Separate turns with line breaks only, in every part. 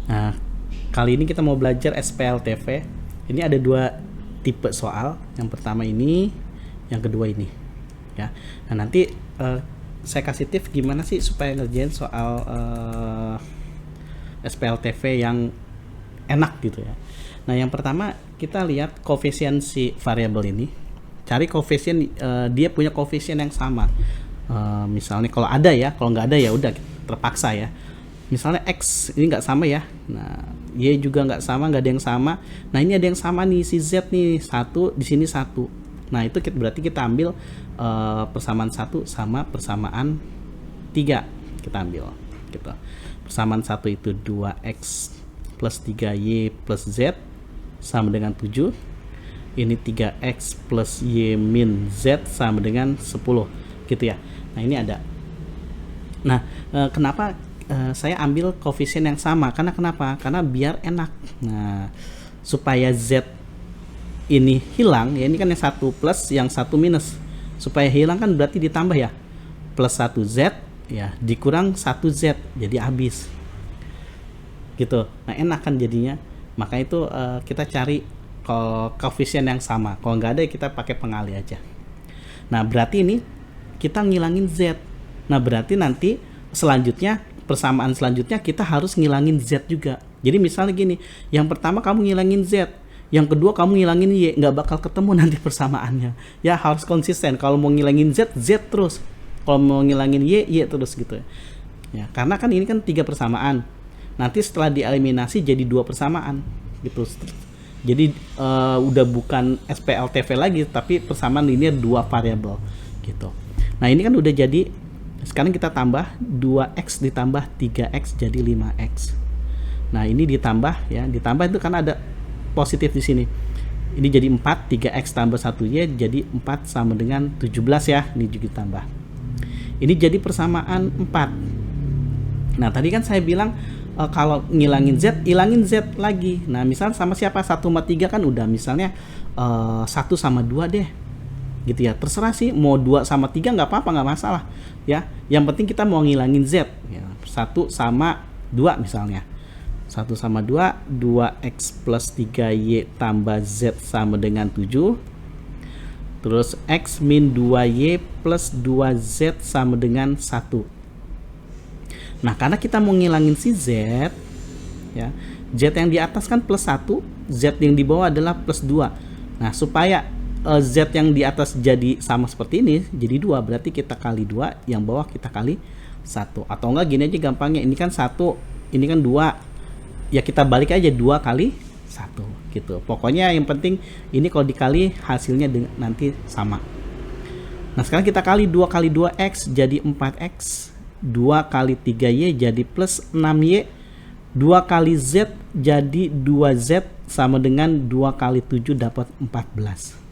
Nah, kali ini kita mau belajar SPLTV. Ini ada dua tipe soal. Yang pertama ini, yang kedua ini. Ya. Nah, nanti saya kasih tips gimana sih supaya ngerjain soal SPLTV yang enak gitu ya. Nah, yang pertama kita lihat koefisien si variabel ini. Cari koefisien dia punya koefisien yang sama. Misalnya kalau ada ya, kalau nggak ada ya udah terpaksa ya. Misalnya X ini nggak sama ya, nah Y juga nggak sama, nggak ada yang sama. Nah ini ada yang sama nih, si Z nih satu, di sini satu. Nah itu berarti kita ambil persamaan 1 sama persamaan 3 kita ambil gitu. Persamaan 1 itu 2X plus 3Y plus Z sama dengan 7. Ini 3X plus Y min Z sama dengan 10 gitu ya. Nah ini ada. Nah kenapa saya ambil koefisien yang sama? Karena kenapa? Karena biar enak. Nah, supaya Z ini hilang, ya ini kan yang satu plus, yang satu minus. Supaya hilang kan berarti ditambah ya. Plus 1Z ya dikurang 1Z, jadi habis. Gitu. Nah, enak kan jadinya. Maka itu kita cari koefisien yang sama. Kalau nggak ada kita pakai pengali aja. Nah, berarti ini kita ngilangin Z. Nah, berarti nanti selanjutnya persamaan selanjutnya kita harus ngilangin Z juga. Jadi misalnya gini, yang pertama kamu ngilangin Z, yang kedua kamu ngilangin Y, nggak bakal ketemu nanti persamaannya. Ya harus konsisten. Kalau mau ngilangin Z, Z terus. Kalau mau ngilangin Y, Y terus gitu ya. Karena kan ini kan 3 persamaan. Nanti setelah dieliminasi jadi 2 persamaan gitu. Jadi udah bukan SPLTV lagi, tapi persamaan linear 2 variabel gitu. Nah ini kan udah jadi. Sekarang kita tambah 2x ditambah 3x jadi 5x. Nah, ini ditambah ya, ditambah itu kan ada positif di sini. Ini jadi 4, 3x tambah 1y jadi 4 sama dengan 17 ya. Ini juga ditambah. Ini jadi persamaan 4. Nah, tadi kan saya bilang kalau ngilangin z, hilangin z lagi. Nah, misal sama siapa? 1 sama 3 kan udah, misalnya 1 sama 2 deh. Gitu ya, terserah sih mau 2 sama 3 nggak apa-apa, nggak masalah ya, yang penting kita mau ngilangin Z ya. 1 sama 2 misalnya, 1 sama 2, 2x plus 3y tambah Z sama dengan 7, terus x min 2y plus 2Z sama dengan 1. Nah karena kita mau ngilangin si Z ya, Z yang di atas kan plus 1, Z yang di bawah adalah plus 2. Nah supaya Z yang di atas jadi sama seperti ini, jadi 2, berarti kita kali 2, yang bawah kita kali 1. Atau enggak gini aja gampangnya, ini kan 1, ini kan 2, ya kita balik aja 2 kali 1 gitu. Pokoknya yang penting ini kalau dikali hasilnya nanti sama. Nah sekarang kita kali 2 kali 2x jadi 4x, 2 kali 3y jadi plus 6y, 2 kali z jadi 2z sama dengan 2 kali 7 dapat 14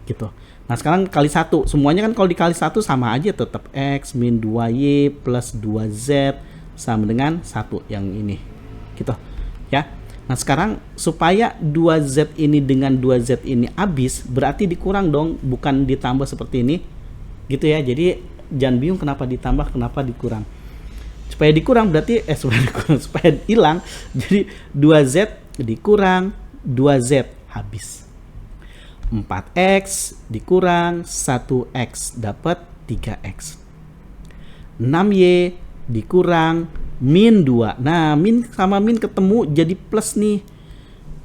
gitu. Nah sekarang kali 1, semuanya kan kalau dikali 1 sama aja, tetap x min 2y plus 2z sama dengan 1 yang ini gitu ya. Nah sekarang supaya 2z ini dengan 2z ini habis, berarti dikurang dong, bukan ditambah seperti ini gitu ya. Jadi jangan bingung kenapa ditambah, kenapa dikurang. Supaya dikurang berarti supaya hilang, jadi 2z dikurang 2z habis. 4x dikurang 1x dapat 3x. 6y dikurang min 2. Nah, min sama min ketemu jadi plus nih.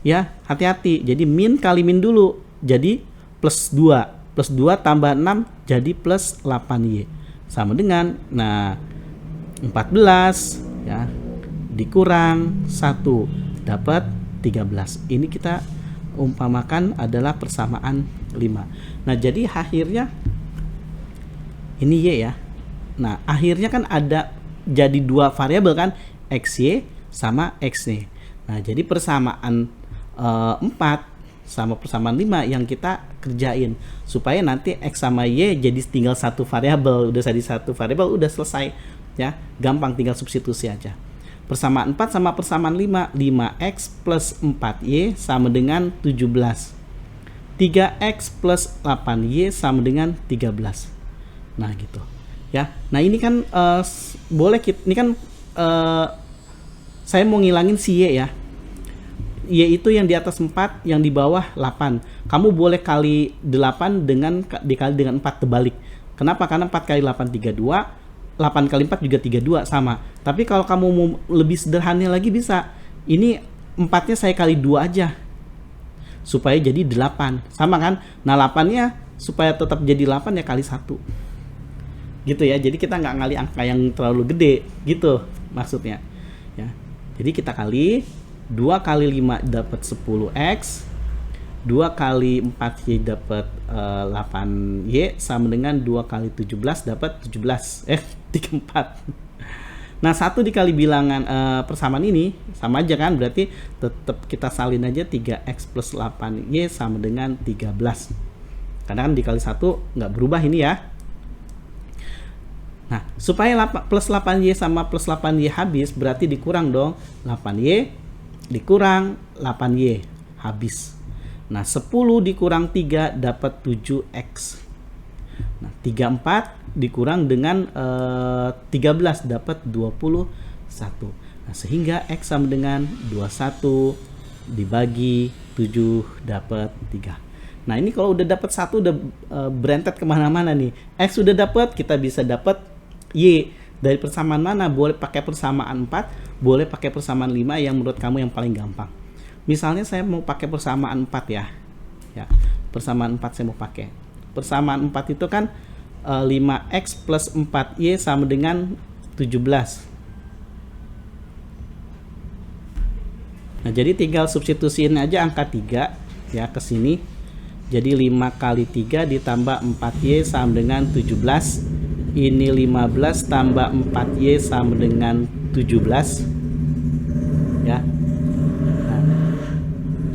Ya, hati-hati. Jadi min kali min dulu. Jadi plus 2. Plus 2 tambah 6 jadi plus 8y. Sama dengan, nah 14 ya dikurang 1 dapat 13. Ini kita umpamakan adalah persamaan 5. Nah jadi akhirnya ini y ya. Nah akhirnya kan ada jadi 2 variabel kan, xy sama xy. Nah jadi persamaan 4 sama persamaan 5 yang kita kerjain, supaya nanti x sama y jadi tinggal 1 variabel. Udah jadi 1 variabel, udah selesai ya, gampang tinggal substitusi aja. Persamaan 4 sama persamaan 5, 5x plus 4y sama dengan 17. 3x plus 8y sama dengan 13. Nah gitu ya. Nah ini kan boleh kita, ini kan saya mau ngilangin si Y ya. Y itu yang di atas 4, yang di bawah 8. Kamu boleh kali 8 dengan dikali dengan 4 terbalik. Kenapa? Karena 4 kali 8 32, 8 kali 4 juga 32 sama. Tapi kalau kamu mau lebih sederhana lagi bisa. Ini 4-nya saya kali 2 aja. Supaya jadi 8. Sama kan? Nah, 8-nya supaya tetap jadi 8 ya kali 1. Gitu ya. Jadi kita nggak ngali angka yang terlalu gede gitu maksudnya. Ya. Jadi kita kali 2 kali 5 dapat 10x, 2 kali 4y dapat 8y, sama dengan 2 kali 17 dapat 17. 34. Nah, 1 dikali bilangan persamaan ini sama aja kan, berarti tetap kita salin aja 3x plus 8y sama dengan 13. Karena kan dikali 1 nggak berubah ini ya. Nah, supaya plus 8y sama plus 8y habis, berarti dikurang dong. 8y dikurang 8y habis. Nah, 10 dikurang 3 dapat 7x. Nah, 34 dikurang dengan 13 dapat 21. Nah, sehingga x sama dengan 21 dibagi 7 dapat 3. Nah, ini kalau udah dapat 1 udah berentet kemana-mana nih. X sudah dapat, kita bisa dapat y. Dari persamaan mana? Boleh pakai persamaan 4, boleh pakai persamaan 5 yang menurut kamu yang paling gampang. Misalnya saya mau pakai persamaan 4 ya. Ya, persamaan 4 saya mau pakai. Persamaan 4 itu kan 5x plus 4y sama dengan 17. Nah, jadi tinggal substitusiin aja angka 3 ya ke sini. Jadi 5 kali 3 ditambah 4y sama dengan 17. Ini 15 tambah 4y sama dengan 17 ya. Nah,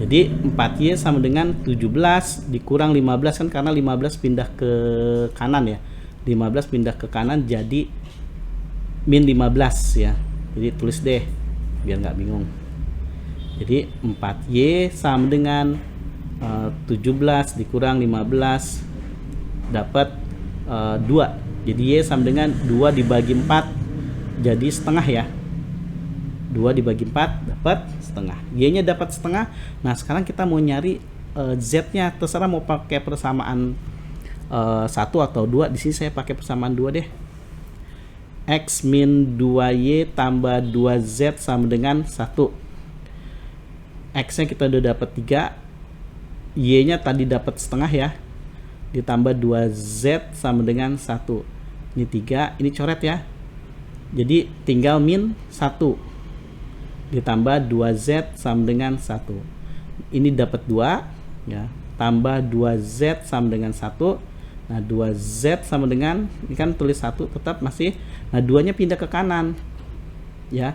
jadi 4y sama dengan 17 dikurang 15 kan, karena 15 pindah ke kanan ya. 15 pindah ke kanan jadi min 15 ya. Jadi tulis deh biar nggak bingung. Jadi 4y sama dengan 17 dikurang 15 dapat 2. Jadi y sama dengan 2 dibagi 4 jadi setengah ya. 2 dibagi 4 dapat setengah. Y nya dapat setengah. Nah, sekarang kita mau nyari z nya. Terserah mau pakai persamaan 1 atau 2. Di sini saya pakai persamaan 2 deh. X min 2y tambah 2z sama dengan 1. X nya kita udah dapat 3. Y nya tadi dapat setengah ya. Ditambah 2z sama dengan 1. Ini 3, ini coret ya. Jadi tinggal min 1 ditambah 2z sama dengan 1. Ini dapat 2 ya, tambah 2z sama dengan 1. Nah, 2z sama dengan, ini kan tulis 1 tetap masih. Nah, 2 nya pindah ke kanan ya.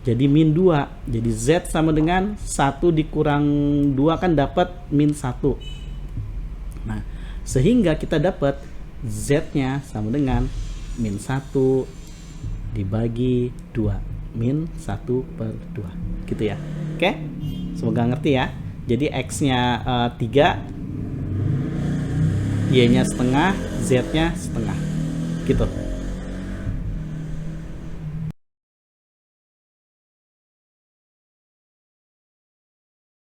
Jadi min 2. Jadi z sama dengan 1 dikurang 2 kan dapat min 1. Nah, sehingga kita dapat z-nya sama dengan min 1 dibagi 2. Min 1/2. Gitu ya. Oke? Semoga ngerti ya. Jadi x-nya 3, y-nya setengah, z-nya setengah. Gitu.